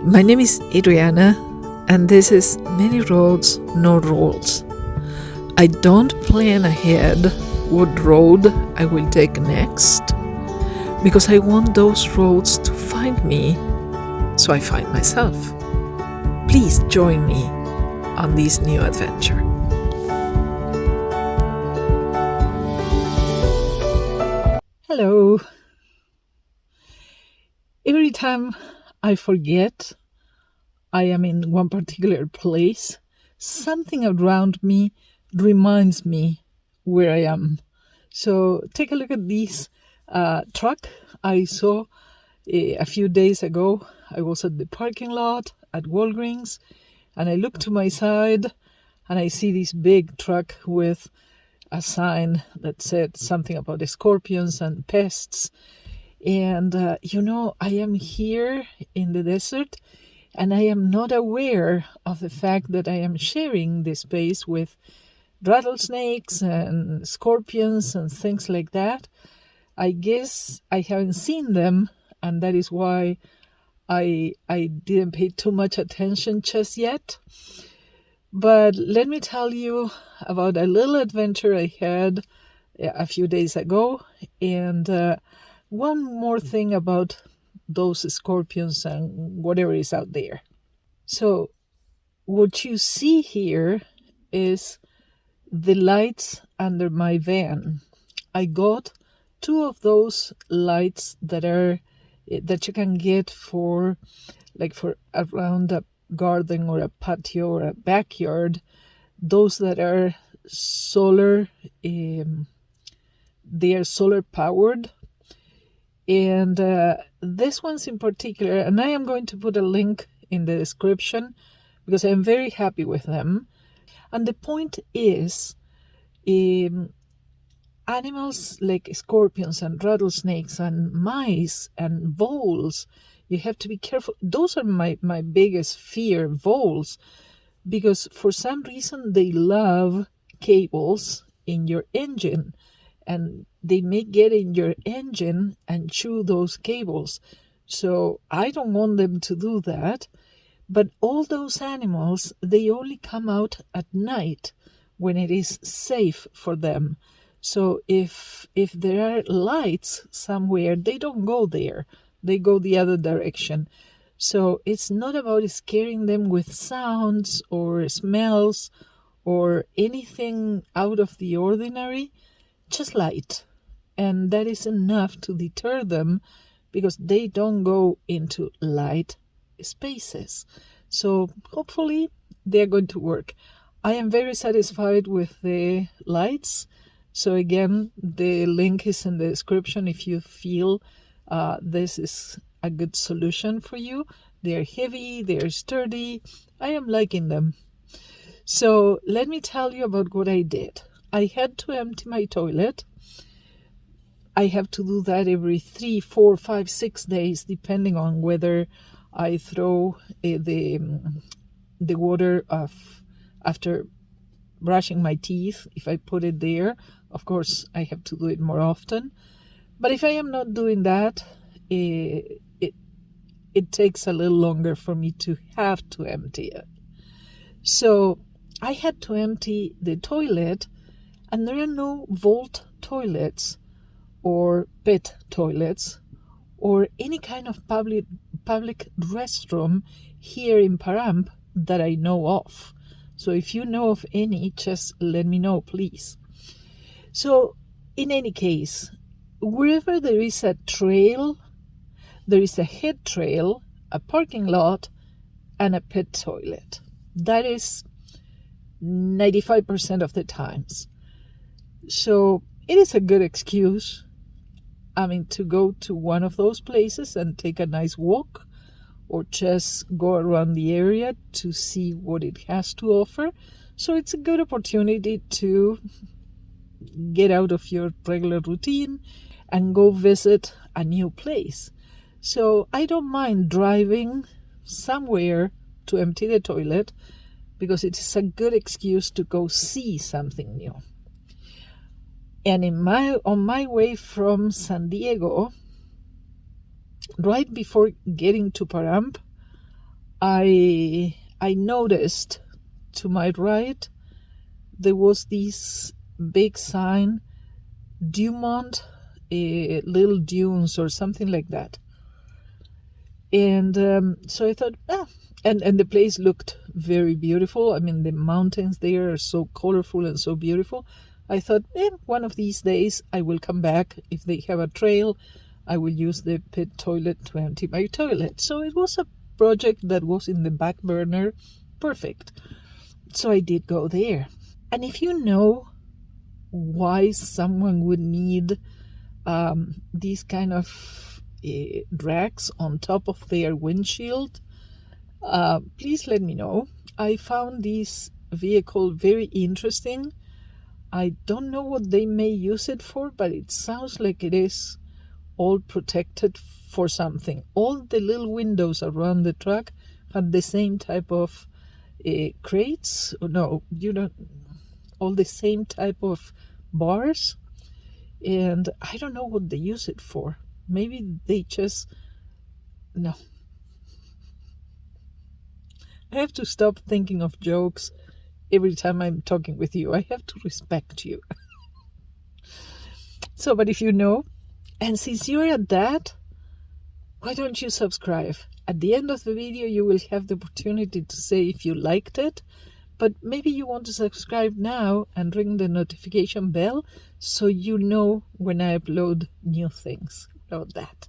My name is Adriana, and this is Many Roads, No Rules. I don't plan ahead what road I will take next because I want those roads to find me, so I find myself. Please join me on this new adventure. Hello. Every time I forget I am in one particular place, something around me reminds me where I am. So take a look at this truck I saw a few days ago. I was at the parking lot at Walgreens, and I look to my side and I see this big truck with a sign that said something about the scorpions and pests. And I am here in the desert, and I am not aware of the fact that I am sharing this space with rattlesnakes and scorpions and things like that. I guess I haven't seen them, and that is why I didn't pay too much attention just yet. But let me tell you about a little adventure I had a few days ago, and one more thing about those scorpions and whatever is out there. So what you see here is the lights under my van. I got 2 of those lights that you can get for around a garden or a patio or a backyard. Those that are solar, they are solar powered. And this one's in particular, and I am going to put a link in the description because I'm very happy with them. And the point is, animals like scorpions and rattlesnakes and mice and voles, you have to be careful. Those are my biggest fear, voles, because for some reason they love cables in your engine, and they may get in your engine and chew those cables. So I don't want them to do that. But all those animals, they only come out at night when it is safe for them. So if there are lights somewhere, they don't go there. They go the other direction. So it's not about scaring them with sounds or smells or anything out of the ordinary. Just light, and that is enough to deter them because they don't go into light spaces. So hopefully they're going to work. I am very satisfied with the lights. So again, the link is in the description if you feel this is a good solution for you. They're heavy, they're sturdy. I am liking them. So let me tell you about what I did. I had to empty my toilet. I have to do that every 3, 4, 5, 6 days, depending on whether I throw the water after brushing my teeth. If I put it there, of course, I have to do it more often. But if I am not doing that, it takes a little longer for me to have to empty it. So I had to empty the toilet. And there are no vault toilets or pet toilets or any kind of public restroom here in Paramp that I know of. So if you know of any, just let me know, please. So in any case, wherever there is a trail, there is a head trail, a parking lot, and a pet toilet. That is 95% of the times. So it is a good excuse, to go to one of those places and take a nice walk or just go around the area to see what it has to offer. So it's a good opportunity to get out of your regular routine and go visit a new place. So I don't mind driving somewhere to empty the toilet because it is a good excuse to go see something new. And on my way from San Diego, right before getting to Paramp, I noticed to my right there was this big sign, DUMONT Little Dunes or something like that. And so I thought, and the place looked very beautiful. I mean, the mountains there are so colorful and so beautiful. I thought, one of these days I will come back. If they have a trail, I will use the pit toilet to empty my toilet. So it was a project that was in the back burner. Perfect. So I did go there. And if you know why someone would need these kind of drags on top of their windshield, please let me know. I found this vehicle very interesting. I don't know what they may use it for, but it sounds like it is all protected for something. All the little windows around the truck had the same type of crates. No, you don't. All the same type of bars. And I don't know what they use it for. Maybe they just... No. I have to stop thinking of jokes every time I'm talking with you. I have to respect you. So, but if you know, and since you're at that, why don't you subscribe? At the end of the video, you will have the opportunity to say if you liked it, but maybe you want to subscribe now and ring the notification bell so you know when I upload new things. How about that?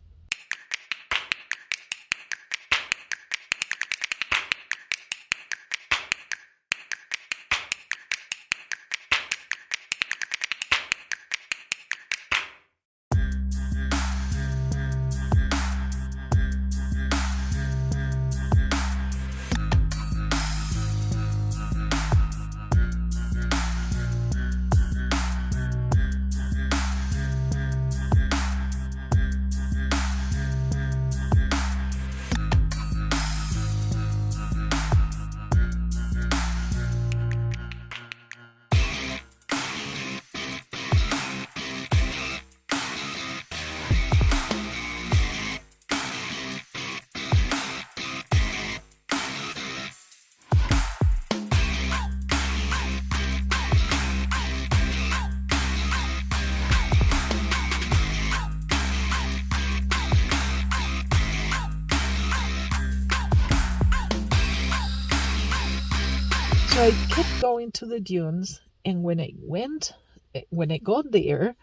So I kept going to the dunes, and when I got there,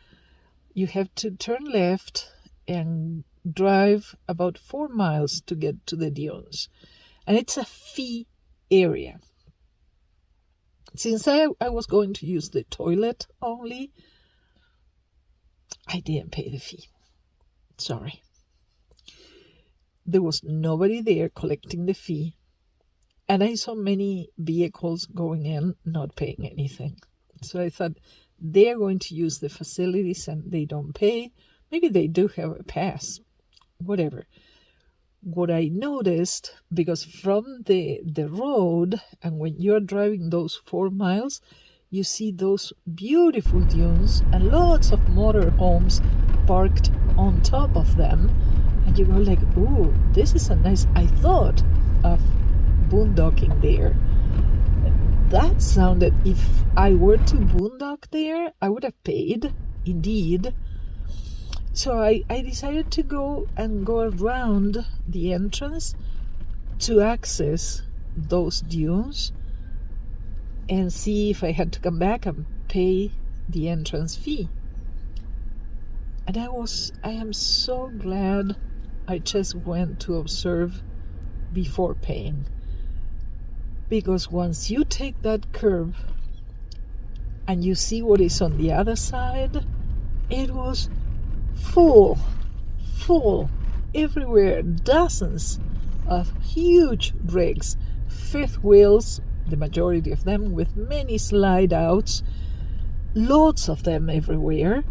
you have to turn left and drive about 4 miles to get to the dunes. And it's a fee area. Since I was going to use the toilet only, I didn't pay the fee. Sorry. There was nobody there collecting the fee. And I saw many vehicles going in, not paying anything. So I thought, they're going to use the facilities and they don't pay. Maybe they do have a pass, whatever. What I noticed, because from the road, and when you're driving those 4 miles, you see those beautiful dunes and lots of motorhomes parked on top of them. And you go like, ooh, this is a nice... I thought of boondocking there. That sounded, if I were to boondock there, I would have paid, indeed. So I decided to go around the entrance to access those dunes and see if I had to come back and pay the entrance fee. And I am so glad I just went to observe before paying. Because once you take that curve and you see what is on the other side, it was full, everywhere, dozens of huge rigs, fifth wheels, the majority of them with many slide outs, lots of them everywhere.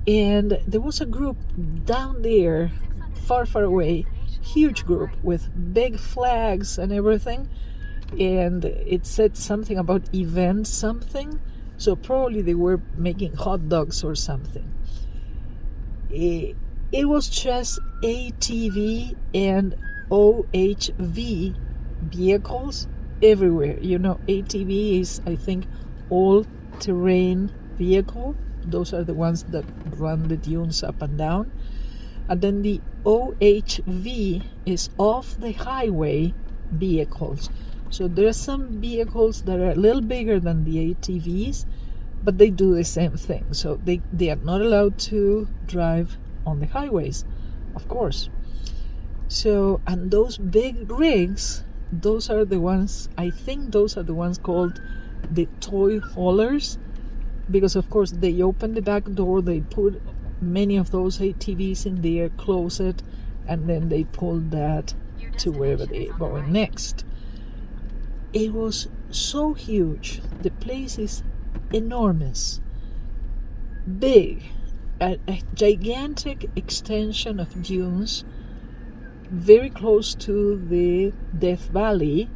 And there was a group down there, far away, huge group with big flags and everything. And it said something about event something, so probably they were making hot dogs or something. It was just ATV and OHV vehicles everywhere. You know, ATV is, I think, all-terrain vehicle. Those are the ones that run the dunes up and down. And then the OHV is off the highway vehicles. So there are some vehicles that are a little bigger than the ATVs, but they do the same thing. So they are not allowed to drive on the highways, of course. So, and those big rigs, those are the ones, I think those are the ones called the toy haulers, because of course they open the back door, they put many of those ATVs in there, close it, and then they pull that to wherever they're going next. It was so huge. The place is enormous, big, a gigantic extension of dunes, very close to the Death Valley,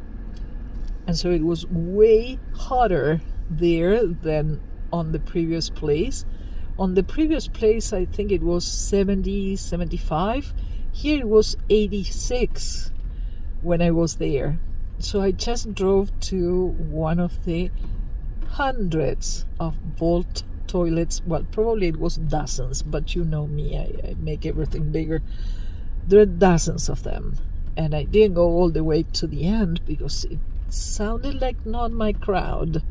and so it was way hotter there than on the previous place. On the previous place, I think it was 70, 75. Here it was 86 when I was there. So I just drove to one of the hundreds of vault toilets. Well, probably it was dozens, but you know me, I make everything bigger. There are dozens of them. And I didn't go all the way to the end because it sounded like not my crowd.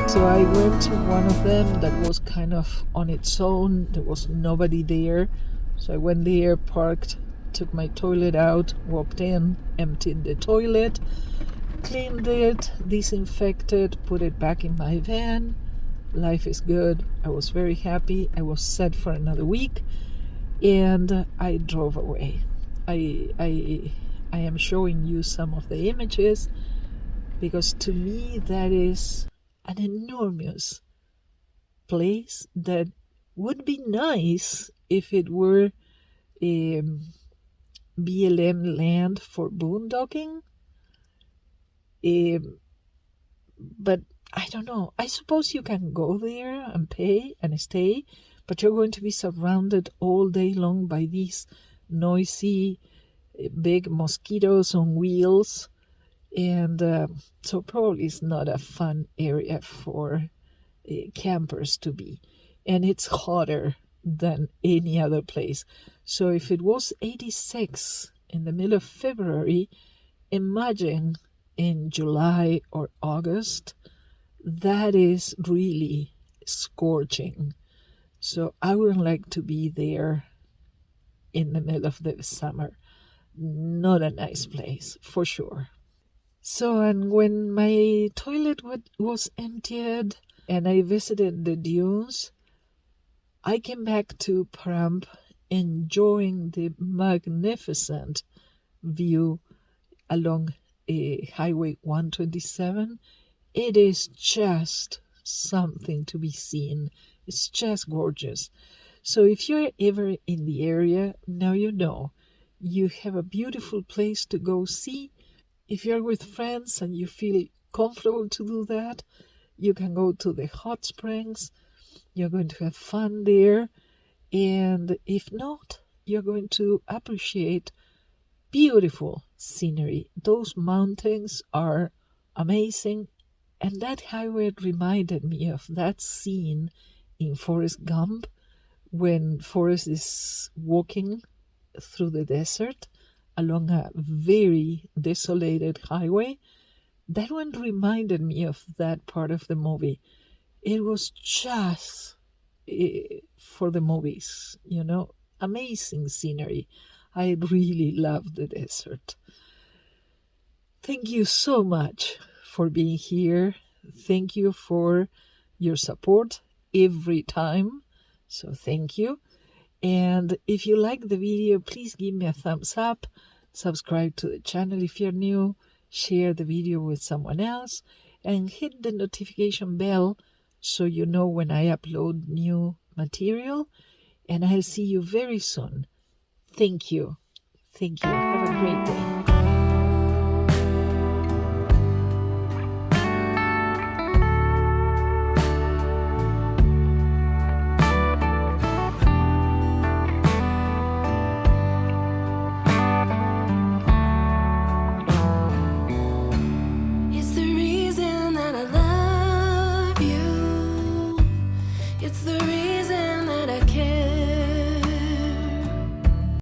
So I went to one of them that was kind of on its own. There was nobody there. So I went there, parked, took my toilet out, walked in, emptied the toilet, cleaned it, disinfected, put it back in my van. Life is good. I was very happy. I was set for another week, and I drove away. I am showing you some of the images because to me that is an enormous place that would be nice if it were BLM land for boondocking. But I don't know. I suppose you can go there and pay and stay, but you're going to be surrounded all day long by these noisy big mosquitoes on wheels. And so probably it's not a fun area for campers to be. And it's hotter than any other place. So if it was 86 in the middle of February, imagine in July or August, that is really scorching. So I wouldn't like to be there in the middle of the summer. Not a nice place, for sure. So, and when my toilet was emptied and I visited the dunes, I came back to Paramp enjoying the magnificent view along Highway 127. It is just something to be seen. It's just gorgeous. So if you're ever in the area, now you know. You have a beautiful place to go see. If you're with friends and you feel comfortable to do that, you can go to the hot springs. You're going to have fun there. And if not, you're going to appreciate beautiful scenery. Those mountains are amazing. And that highway reminded me of that scene in Forrest Gump when Forrest is walking through the desert along a very desolated highway. That one reminded me of that part of the movie. It was just for the movies, amazing scenery. I really love the desert. Thank you so much for being here. Thank you for your support every time. So thank you. And if you like the video, please give me a thumbs up. Subscribe to the channel if you're new. Share the video with someone else. And hit the notification bell so you know when I upload new material. And I'll see you very soon. Thank you. Thank you. Have a great day.